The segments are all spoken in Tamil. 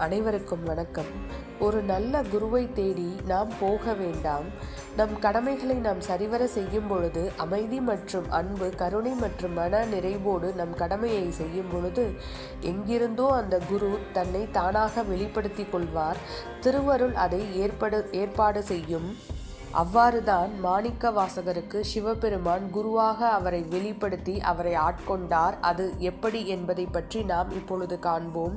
அனைவருக்கும் வணக்கம். ஒரு நல்ல குருவை தேடி நாம் போக வேண்டாம். நம் கடமைகளை நாம் சரிவர செய்யும் பொழுது, அமைதி மற்றும் அன்பு, கருணை மற்றும் மன நிறைவோடு நம் கடமையை செய்யும் பொழுது, எங்கிருந்தோ அந்த குரு தன்னை தானாக வெளிப்படுத்தி கொள்வார். திருவருள் அதை ஏற்பாடு செய்யும். அவ்வாறுதான் மாணிக்க வாசகருக்கு சிவபெருமான் குருவாக அவரை வெளிப்படுத்தி அவரை ஆட்கொண்டார். அது எப்படி என்பதை பற்றி நாம் இப்பொழுது காண்போம்.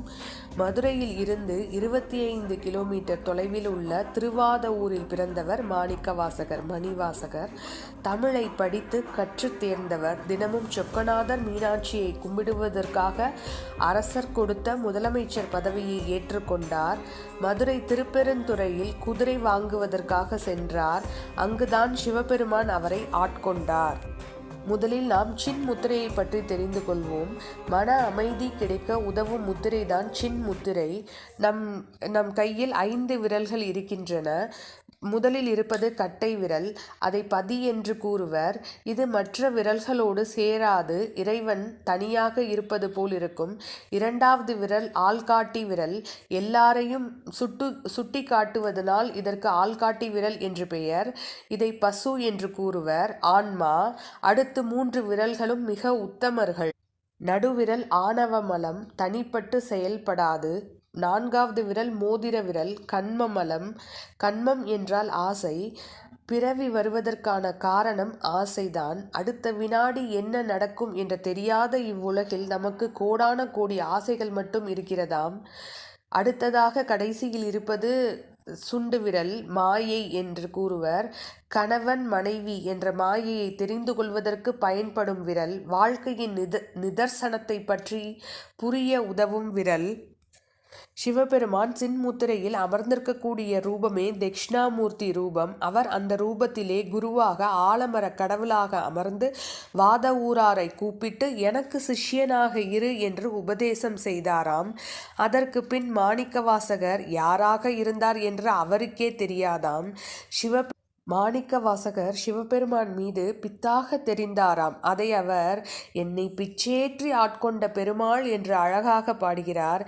மதுரையில் இருந்து 25 கிலோமீட்டர் தொலைவில் உள்ள திருவாதவூரில் பிறந்தவர் மாணிக்க வாசகர், மணிவாசகர். தமிழை படித்து கற்று தேர்ந்தவர். தினமும் சொக்கநாதர் மீனாட்சியை கும்பிடுவதற்காக அரசர் கொடுத்த முதலமைச்சர் பதவியை ஏற்றுக்கொண்டார். மதுரை திருப்பெருந்துறையில் குதிரை வாங்குவதற்காக சென்றார். அங்குதான் சிவபெருமான் அவரை ஆட்கொண்டார். முதலில் நாம் சின் முத்திரையை பற்றி தெரிந்து கொள்வோம். மன அமைதி கிடைக்க உதவும் முத்திரை தான் சின் முத்திரை. நம் கையில் 5 விரல்கள் இருக்கின்றன. முதலில் இருப்பது கட்டை விரல். அதை பதி என்று கூறுவர். இது மற்ற விரல்களோடு சேராது, இறைவன் தனியாக இருப்பது போல் இருக்கும். இரண்டாவது விரல் ஆள்காட்டி விரல். எல்லாரையும் சுட்டி காட்டுவதனால் இதற்கு ஆள்காட்டி விரல் என்று பெயர். இதை பசு என்று கூறுவர், ஆன்மா. அடுத்து 3 விரல்களும் மிக உத்தமர்கள். நடுவிரல் ஆணவமலம், தனிப்பட்டு செயல்படாது. 4வது விரல் மோதிர விரல், கண்மமலம். கண்மம் என்றால் ஆசை. பிறவி வருவதற்கான காரணம் ஆசைதான். அடுத்த வினாடி என்ன நடக்கும் என்று தெரியாத இவ்வுலகில் நமக்கு கோடான கோடி ஆசைகள் மட்டும் இருக்கிறதாம். அடுத்ததாக கடைசியில் இருப்பது சுண்டு விரல், மாயை என்று கூறுவர். கணவன் மனைவி என்ற மாயையை தெரிந்து கொள்வதற்கு பயன்படும் விரல். வாழ்க்கையின் நிதர்சனத்தை பற்றி புரிய உதவும் விரல். சிவபெருமான் சின்முத்திரையில் அமர்ந்திருக்கக்கூடிய ரூபமே தட்சிணாமூர்த்தி ரூபம். அவர் அந்த ரூபத்திலே குருவாக ஆலமர கடவுளாக அமர்ந்து வாதவூராரை கூப்பிட்டு எனக்கு சிஷ்யனாக இரு என்று உபதேசம் செய்தாராம். அதற்கு பின் மாணிக்கவாசகர் யாராக இருந்தார் என்று அவருக்கே தெரியாதாம். மாணிக்க வாசகர் சிவபெருமான் மீது பித்தாக தெரிந்தாராம். அதை அவர் என்னை பிச்சேற்றி ஆட்கொண்ட பெருமாள் என்று அழகாக பாடுகிறார்.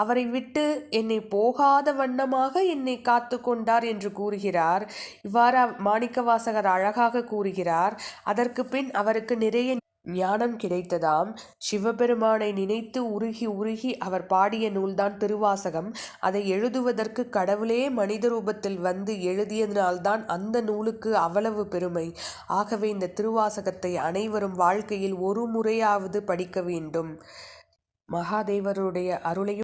அவரை விட்டு என்னை போகாத வண்ணமாக என்னை காத்து கொண்டார் என்று கூறுகிறார். இவ்வாறு மாணிக்க வாசகர் அழகாக கூறுகிறார். அதற்கு பின் அவருக்கு நிறைய ஞானம் கிடைத்ததாம். சிவபெருமானை நினைத்து உருகி உருகி அவர் பாடிய நூல்தான் திருவாசகம். அதை எழுதுவதற்கு கடவுளே மனித ரூபத்தில் வந்து எழுதியதனால்தான் அந்த நூலுக்கு அவ்வளவு பெருமை. ஆகவே இந்த திருவாசகத்தை அனைவரும் வாழ்க்கையில் ஒரு முறையாவது படிக்க வேண்டும். மகாதேவருடைய அருளையும்